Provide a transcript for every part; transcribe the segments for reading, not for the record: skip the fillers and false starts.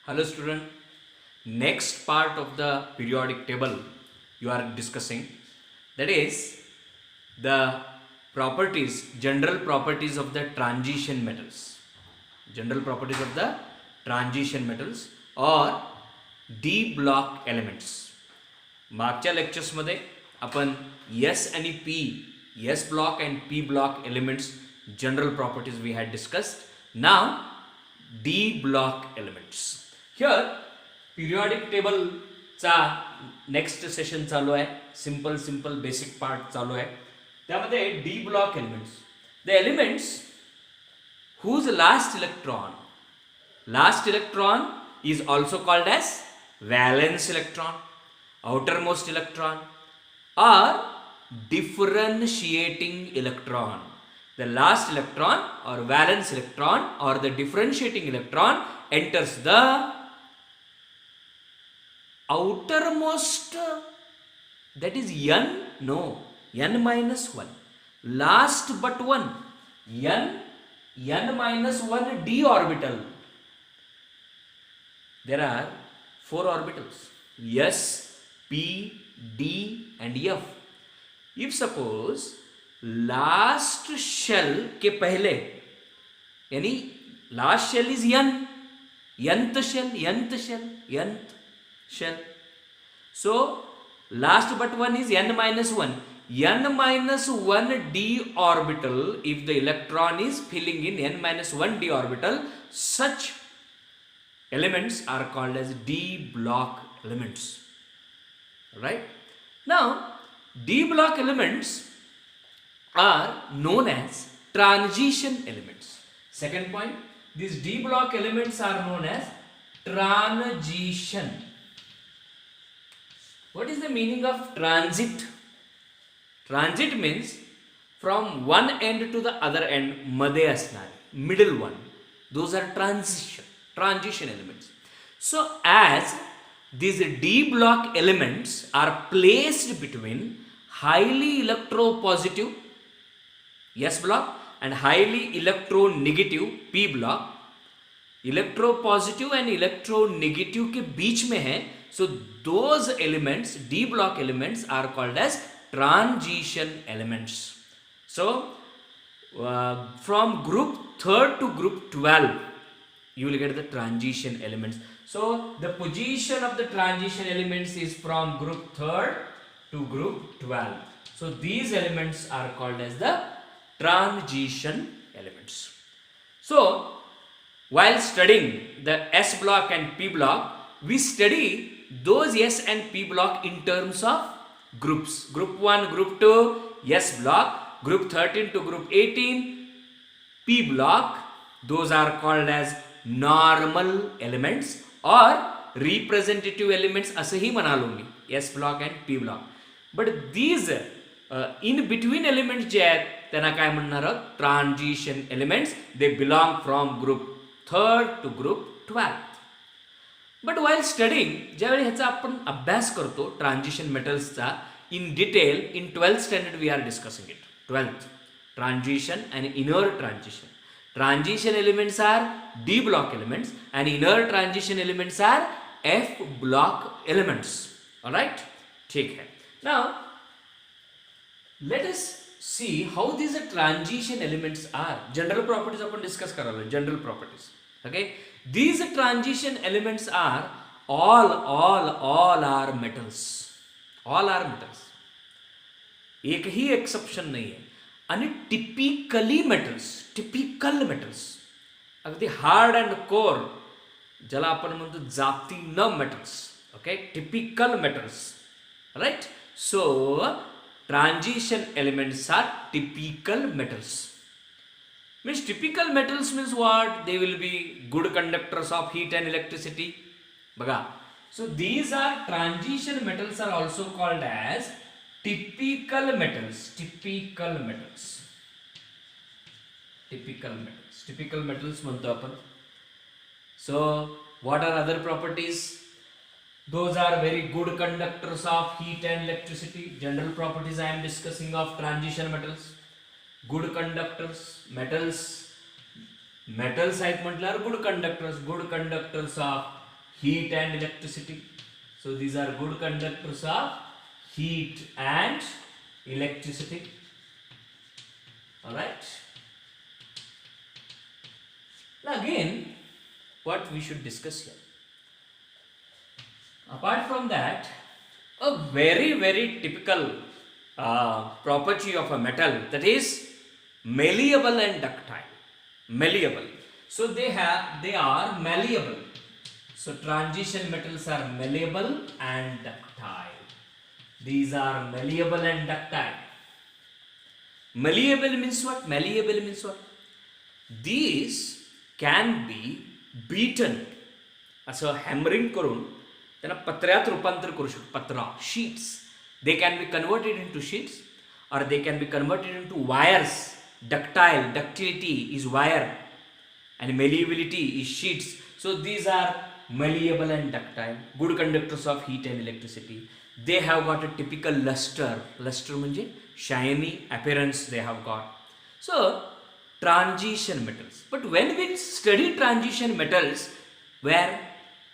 Hello student, next part of the periodic table you are discussing, that is the properties, general properties of the transition metals. General properties of the transition metals or D block elements. मागच्या लेक्चर्समध्ये आपण S आणि P, S block and P block elements general properties we had discussed. Now D block elements. Here periodic table चा next session चालू आहे. Simple basic part चालू आहे. त्यामध्ये D block elements, the elements whose last electron is also called as valence electron, outermost electron, or differentiating electron. The last electron or valence electron or the differentiating electron enters the outermost, that is n minus 1, last but one, n minus 1 d orbital. There are 4 orbitals, S, P, D and F. If suppose last shell के पहले, यानी last shell is nth shell. So last but one is n minus 1. n minus 1 d orbital, if the electron is filling in n minus 1 d orbital, such elements are called as D block elements. Right? Now D block elements are known as transition elements. Second point, these D block elements are known as transition. What is the meaning of transit? Transit means from one end to the other end, मध्ये असणारे, middle one, those are transition elements. So as these D block elements are placed between highly electropositive S block and highly electronegative P block, electropositive and electronegative के बीच में है, so those elements, D block elements, are called as transition elements. So from group 3rd to group 12 you will get the transition elements. So the position of the transition elements is from group 3rd to group 12. So these elements are called as the transition elements. So while studying the S block and P block, we study those S and P block in terms of groups. Group 1, group 2, S block, group 13 to group 18, P block, those are called as normal elements or representative elements असंही म्हणालो मी, S block and P block. But these in between elements जे आहेत त्यांना काय म्हणणार आहोत, transition elements. They belong from group 3rd to group 12th. But while studying, ज्यावेळी ह्याचा आपण अभ्यास करतो transition मेटल्सचा in detail, in 12th standard we are discussing it. 12th, transition and inner transition. Transition elements are D block elements and inner transition elements are F block elements. Alright? ठीक है. Now let us see how these transition elements are. General properties upon discuss करालो. General properties. Okay? These transition elements are all are metals. All are metals. एक ही exception नाही आहे. आणि typical metals, अगदी hard and core, ज्याला आपण म्हणतो जाती न metals. Okay, typical metals. Right? So transition elements are typical metals. Means typical metals means what? They will be good conductors of heat and electricity. बघा. So these are transition metals are also called as typical metals. Typical metals म्हणतो आपण. So what are other properties? Those are very good conductors of heat and electricity. General properties I am discussing of transition metals. Good conductors, metals आहेत म्हटल्यावर good conductors of heat and electricity. So these are good conductors of heat and electricity. Alright. Now again, what we should discuss here. Apart from that, a very typical property of a metal, that is malleable and ductile. Malleable. So they are malleable. So transition metals are malleable and ductile. These are malleable and ductile. Malleable means what? Malleable means what? These can be beaten. असं hammering करून त्यांना पत्र्यात रूपांतर करू शकतो. पत्रा, sheets. They can be converted into sheets or they can be converted into wires. Ductile, ductility is wire and malleability is sheets. So these are malleable and ductile, good conductors of heat and electricity. They have got a typical luster. Luster म्हणजे shiny appearance they have got. So transition metals. But when we study transition metals, where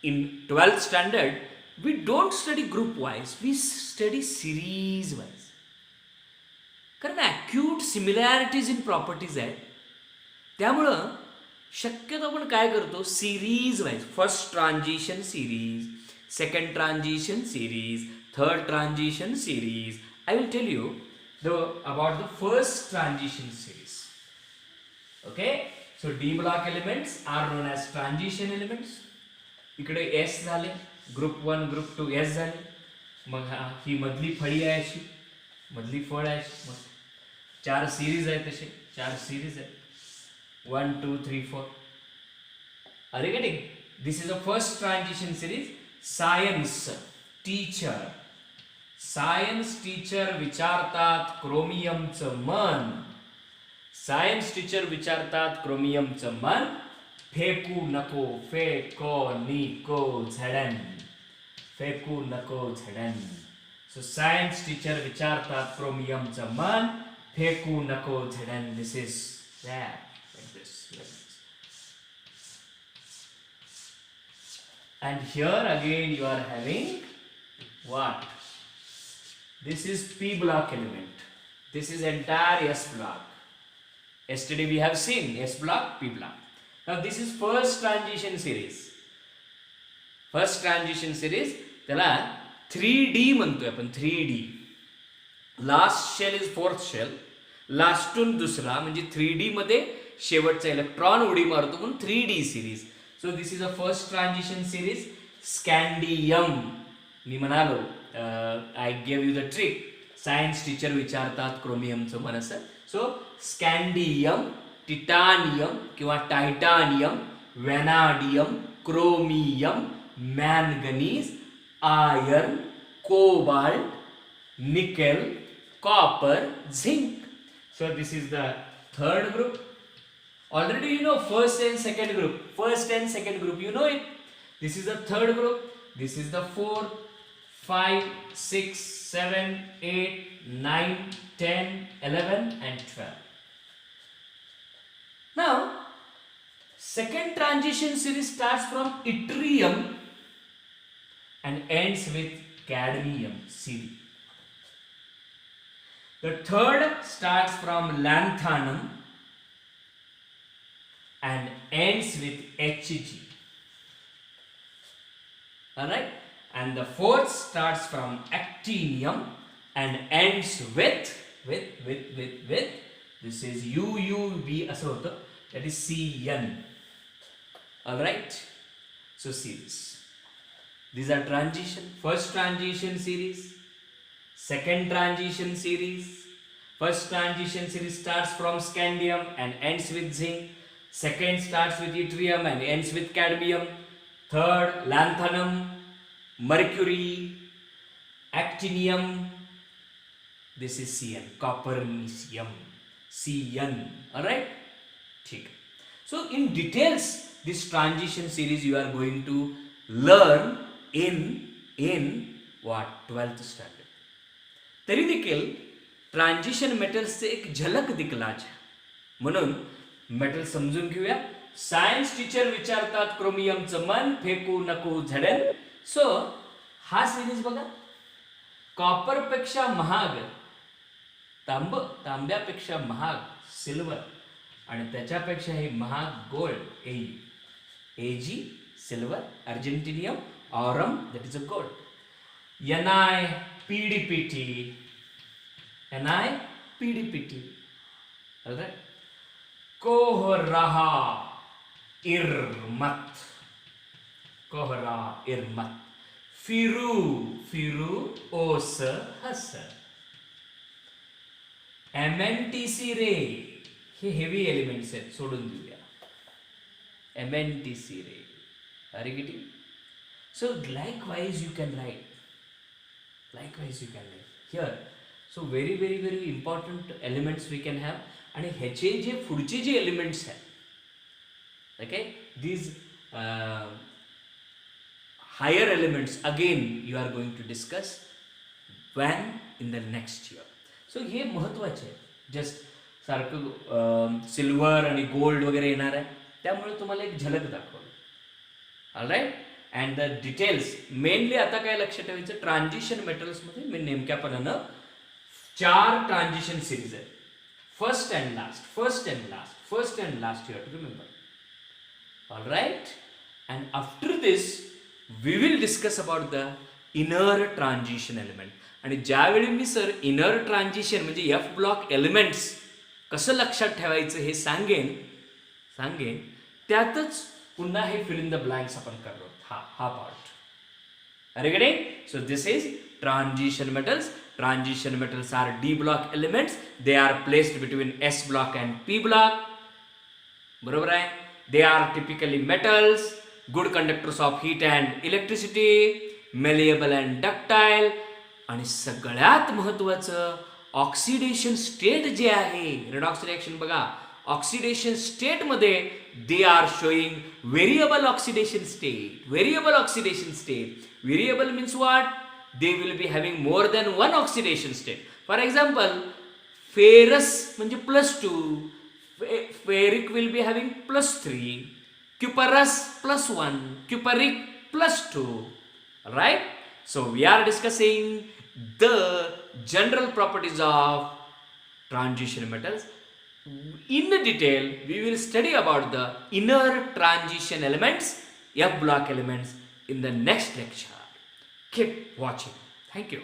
in 12th standard we don't study group wise, we study series wise. कारण acute similarities in properties आहेत, त्यामुळं शक्यतो आपण काय करतो, series wise. First transition series, second transition series, third transition series. I will tell you about the first transition series. Okay, so D block elements are known as transition elements. इकडे S झाले, group 1 group 2 S झाले. मग ही मधली फळी आहे, अशी मधली फळ आहे. मग 4 सिरीज आहेत, तसे 4 सिरीज आहेत. 1 2 3 4. Are you getting? This is the first transition series. Science teacher. Science teacher विचारतात क्रोमियमचं मन. सायन्स टीचर विचारतात क्रोमियमचं मन. फेकू नको, फेको निको झडन. फेकू नको झडन. सो सायन्स टीचर विचारतात क्रोमियमचं मन. फेकू नको झडन. This is that. Like this. And here again you are having what? This is P block element. This is entire S block. Yesterday we have seen S block, P block. Now this is first transition series. First transition series, त्याला 3D म्हणतोय आपण. 3D. Last shell is fourth shell. लास्टून दुसरा म्हणजे 3D मध्ये शेवटचा electron उडी मारतो म्हणून 3D series. So this is a first transition series. Scandium. मी म्हणालो, I give you the trick. Science teacher विचारतात क्रोमियमचं मन असं. सो स्कॅन्डियम, टिटानियम किंवा titanium, vanadium, chromium, manganese, iron, cobalt, nickel, copper, zinc. So this is the third group. Already you know first and second group. First and second group, you know it. This is the third group. This is the 4, 5, 6, 7, 8, 9, 10, 11 and 12. Now, second transition series starts from yttrium and ends with cadmium, Cd. The third starts from lanthanum and ends with Hg. Alright? And the fourth starts from actinium and ends with this is UUB असं होतं, that is Cn. Alright? So see this. These are transition. First transition series. Second transition series. First transition series starts from scandium and ends with zinc. Second starts with yttrium and ends with cadmium. Third, lanthanum, mercury, actinium. This is Cn, copernicium, Cn. Alright? ठीक. So in details, this transition series you are going to learn in what? 12th standard. तरी देखील transition मेटल्सचे एक झलक दिखलाच. म्हणून metal समजून घेऊया. Science teacher विचारतात क्रोमियमचं मन फेकू नको झडेल. सो हा सिरीज बघा, कॉपर पेक्षा महाग तांब्यापेक्षा महाग सिल्वर आणि त्याच्यापेक्षाही महाग gold AG silver, argentinium aurum that is a gold, NiPDPT alright, कोहराहा इरमत, फिरू ओस हस, MNTC रे हे हेवी एलिमेंट्स आहेत, सोडून देऊया. MNTC रे, are you getting? So likewise you can write here. So very important elements we can have. आणि ह्याचे जे पुढचे जे एलिमेंट्स आहेत, okay, these higher elements again you are going to discuss when in the next year. So हे महत्वाचे आहे. Just सारखं silver आणि gold वगैरे येणार आहे, त्यामुळे तुम्हाला एक झलक दाखवली. All right, and the details mainly आता काय लक्षात ठेवायचं, ट्रान्झिशन मेटल्समध्ये मी नेमक्यापणानं 4 ट्रान्झिशन सिरीज आहेत. First and last you have to remember. All right, and after this we will discuss about the inner transition element. आणि ज्यावेळी मी सर इनर ट्रान्झिशन म्हणजे F block elements कसं लक्षात ठेवायचं हे सांगेन, त्यातच पुन्हा हे फिल इन द ब्लँक्स आपण करलो हा पार्ट. अरे कडे, सो this is transition metals. Transition metals are D block elements. They are placed between S block and P block. बरोबर आहे. They are typically metals, good conductors of heat and electricity, malleable and ductile. आणि सगळ्यात महत्वाचं oxidation state जे आहे, redox reaction बघा, oxidation state मध्ये they are showing variable oxidation state. Variable means what? they will be having more than one oxidation state. For example, ferrous म्हणजे +2, ferric will be having +3, cuprous +1, cupric +2. Right? So we are discussing the general properties of transition metals. In detail, we will study about the inner transition elements, F block elements, in the next lecture. Keep watching. Thank you.